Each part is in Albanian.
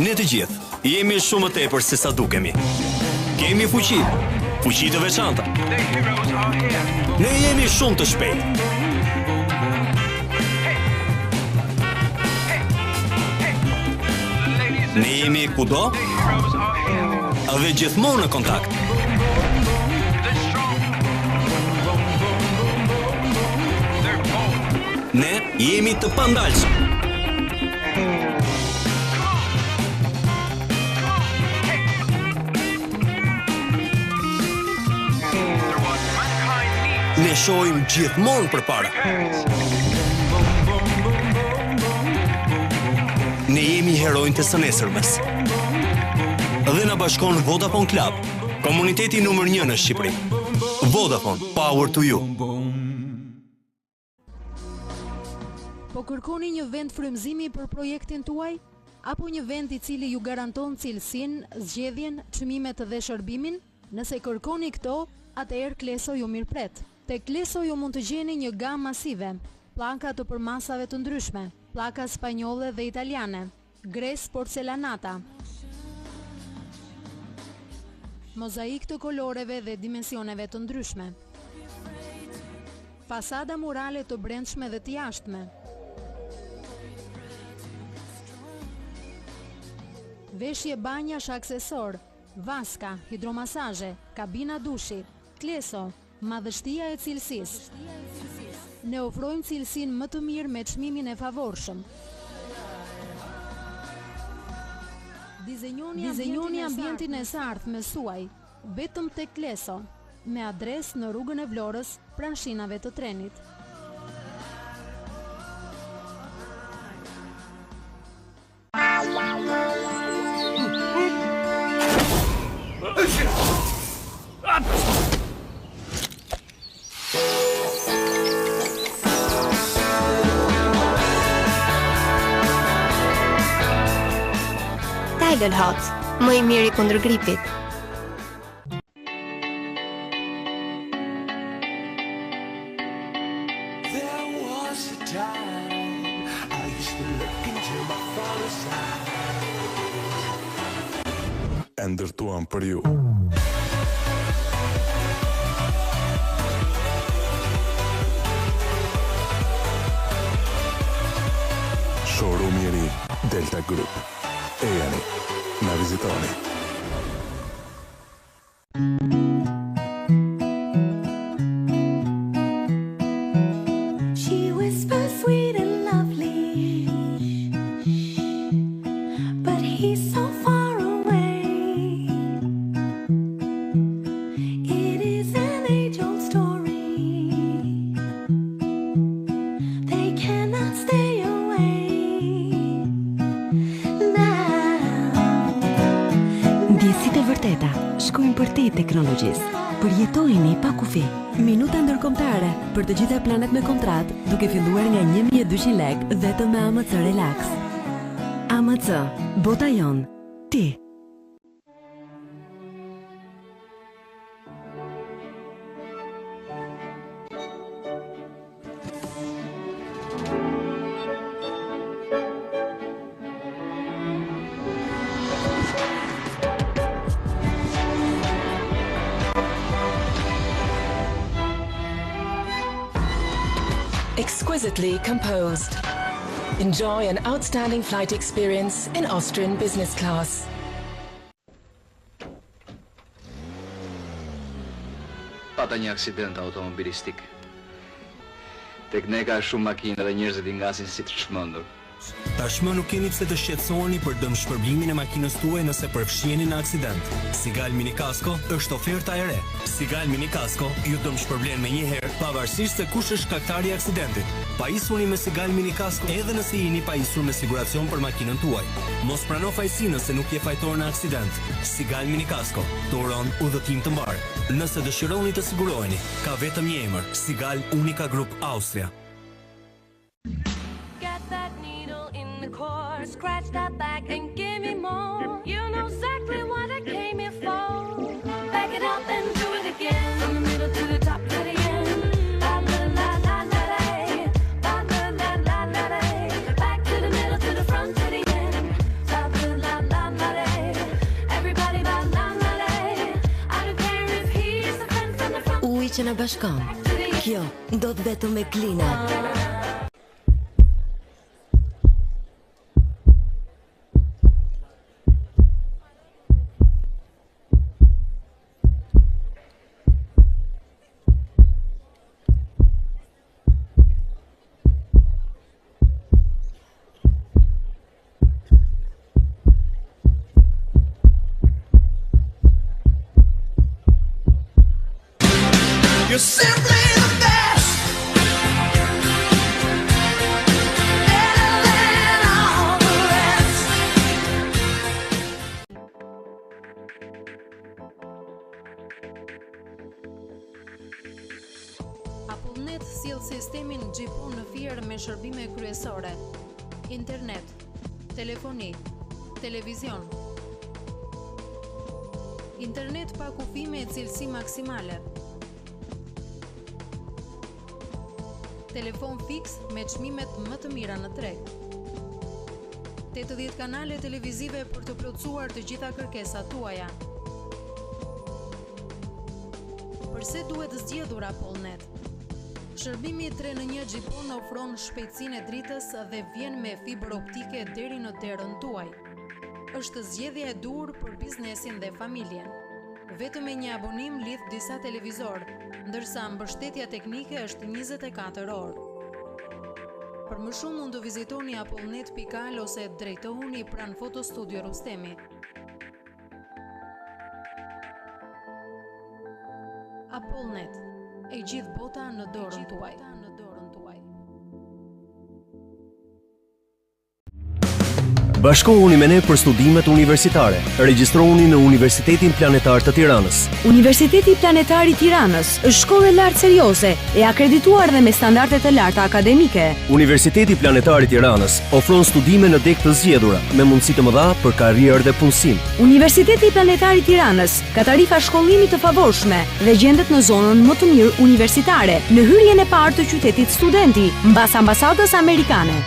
Ne të gjithë, jemi shumë të tepër se sa dukemi. Kemi fuqi, fuqi të veçanta. Ne jemi shumë të shpejtë. Ne jemi kudo dhe gjithmonë në kontakt. Ne jemi të pandalshëm. Ne shohim gjithmonë përpara. Ne jemi heronjtë të së nesërmes. Dhe na bashkon Vodafone Club, komuniteti numër 1 në Shqipëri. Vodafone, power to you. Po kërkoni një vend frymëzimi për projektin tuaj? Apo një vend I cili ju garanton cilësinë, zgjedhjen, çmimet dhe shërbimin? Nëse kërkoni këto, atëherë Kleso ju mirëpret. Te Kleso ju mund të gjeni një gamë masive, pllaka të përmasave të ndryshme, pllaka spanjolle dhe italiane, gres porcelanata, mozaik të koloreve dhe dimensioneve të ndryshme, fasada murale të brendshme dhe të jashtme, veshje banjash aksesor, vaska, hidromasazhe, kabina dushi. Kleso, madhështia e cilësisë. Ne ofrojmë cilësinë më të mirë me çmimin e favorshëm. Dizenjoni ambientin e sarthes suaj, vetëm tek Kleso, me adresë në rrugën e Vlorës, pranë shinave të trenit. Tylenol Hot, më I miri kundër gripit. E ndërtuam për ju. Showroom I ri Delta Group. Ejani, na vizitoni. She whispers sweet and lovely, but he's so far away. It is an age-old story. They cannot stay away. Ndjesitë e vërteta shkojnë përtej teknologjisë. Përjetojini pa kufi. Minuta ndërkombëtare për të gjitha planet me kontratë, duke filluar nga 1200 lekë vetëm me AMC Relax. AMC, bota jon, ti. Exquisitely composed. Enjoy an outstanding flight experience in Austrian business class. Pata një aksident automobilistik. Tek ne ka shumë makina dhe njerëzit I ngasin si të çmendur. Tashmë nuk keni pse të shqetësoheni për dëmshpërblimin e makinës tuaj nëse përfshiheni në aksident. Sigal Mini Kasko është oferta e re. Sigal Mini Kasko ju dëmshpërblen menjëherë pavarësisht se kush është shkaktari i aksidentit. Pajisuni me Sigal Mini Kasko edhe nëse jeni pajisur me siguracion për makinën tuaj. Mos prano fajsi nëse nuk je fajtor në aksident. Sigal Mini Kasko të uron udhëtim të mbar. Nëse dëshironi të siguroheni, ka vetëm një emër: Sigal Unica Group Austria. Scratch that back and give me more. You know exactly what I came here for. Back it up and do it again. From the middle to the top to the end. La la la la la la. La la la la la la. Back to the middle to the front to the end. La la la la la. Everybody la la la la. I don't care if he's a friend from the front. Uji që na bashkon. Kjo do të vetëm me Klina. You're simply the best. Better than all the rest. AppleNet sjell sistemin Gjipon në firë me shërbime kryesore: internet, telefoni, televizion. Internet pa kufi me cilësi maksimale. Telefon fiks me çmimet më të mira në treg. 80 kanale televizive për të plotësuar të gjitha kërkesat tuaja. Përse duhet zgjedhur AppleNet? Shërbimi 3-në-1 Gjipon ofron shpejtësinë e dritës dhe vjen me fibër optike deri në derën tuaj. Është zgjedhja e dur për biznesin dhe familjen. Vetëm me një abonim lidh disa televizor, ndërsa mbështetja teknike është 24 orë. Për më shumë mund të vizitoni applenet.al ose drejtohuni pranë Fotostudio Rustemi. AppleNet, e gjithë bota në dorën tuaj. Bashkohuni me ne për studimet universitare. Regjistrohuni në Universitetin Planetar të Tiranës. Universiteti Planetar i Tiranës është shkollë e lartë serioze e akredituar dhe me standarde të larta akademike. Universiteti Planetar i Tiranës ofron studime në deg të zgjedhura me mundësi të mëdha për karrierë dhe punësim. Universiteti Planetar i Tiranës ka tarifa shkollimi të favorshme dhe gjendet në zonën më të mirë universitare, në hyrjen e parë të qytetit studenti, mbas ambasadës amerikane.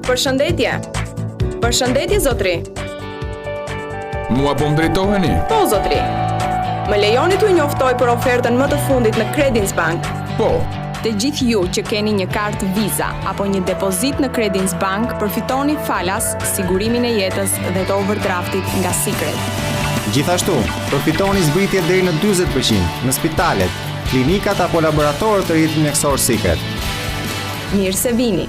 Përshëndetje. Përshëndetje, zotri. Mua po më drejtoheni? Po, zotri. Më lejoni t'ju njoftoj për ofertën më të fundit në Credins Bank. Po. Të gjithë ju që keni një kartë Visa apo një depozit në Credins Bank, përfitoni falas, sigurimin e jetës dhe të overdraftit nga Secret. Gjithashtu, përfitoni zbritje deri në 40% në spitalet, klinikat apo laboratorët të rrjetit mjekësor Secret. Mirë se vini.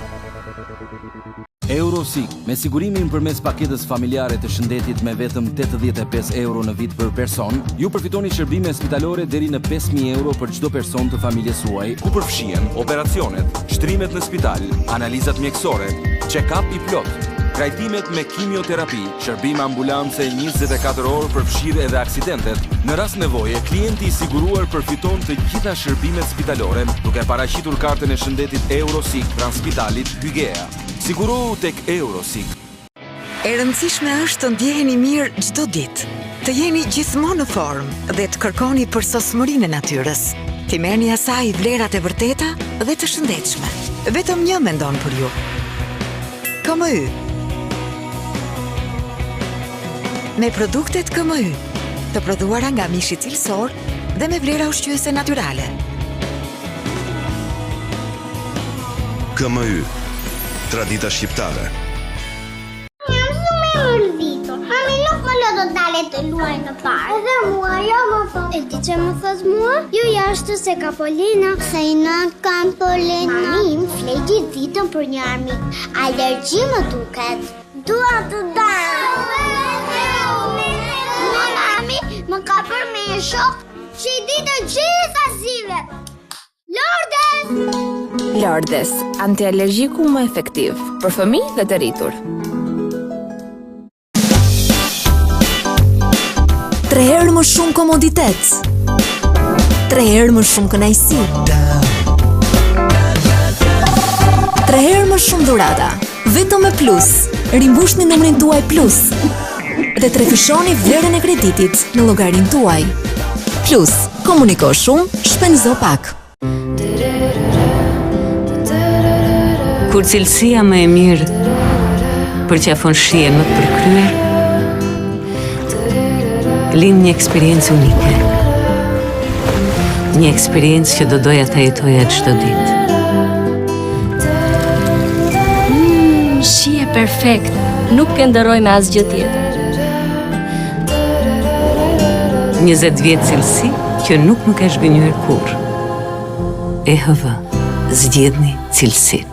Eurosig, me sigurimin përmes paketës familjare të shëndetit me vetëm 85 euro në vit për person, ju përfitoni shërbime spitalore deri në 5.000 euro për çdo person të familjes suaj, ku përfshihen operacionet, shtrimet në spital, analizat mjekësore, check-up i plot, trajtimet me kimioterapi, shërbime ambulance 24 orë për fshirje edhe aksidentet. Në rast nevoje, klienti i siguruar përfiton të gjitha shërbimet spitalore, duke paraqitur kartën e shëndetit Eurosig pranë spitalit Bygea. Siguro tek Eurosig. E rëndësishme është të ndjeheni mirë çdo ditë, të jeni gjithmonë në formë dhe të kërkoni përsosmërinë e natyrës. T'i merrni asaj vlerat e vërteta dhe të shëndetshme. Vetëm një mendon për ju. KMY. Me produktet KMY, të prodhuara nga mishi cilësor dhe me vlera ushqyese natyrale. KMY, tradita shqiptare. Jam shumë e mërzito. Mami nuk më lo do dale të luaj në park. Edhe mua, jo më thot. E di që më thot mua? Ju jashtu se ka Polina. Se i natë kam Polina. Mami im flej gjithë ditën për një armik. Alergji më duket. Dua të Mami, më ka për me një shok që i ditë gjitha zive. Lordes, antialergjiku më efektiv për fëmijë dhe të rritur. 3 herë më shumë komoditet. 3 herë më shumë kënaqësi. 3 herë më shumë dhurata. Vetëm me Plus. Rimbushni numrin tuaj Plus dhe trefishoni vlerën e kreditit në llogarinë tuaj. Plus, komuniko shumë, shpenzo pak. Kur cilësia më e mirë përqafon shije më të përkryer, lind një eksperiencë unike. Një eksperiencë që do doja ta jetoja çdo ditë. Shije perfekt, nuk ke ndërroj me asgjë tjetër. 20 vjet cilësi që nuk më ka zhgënjur kurrë. EHV, zgjedhni cilësitë.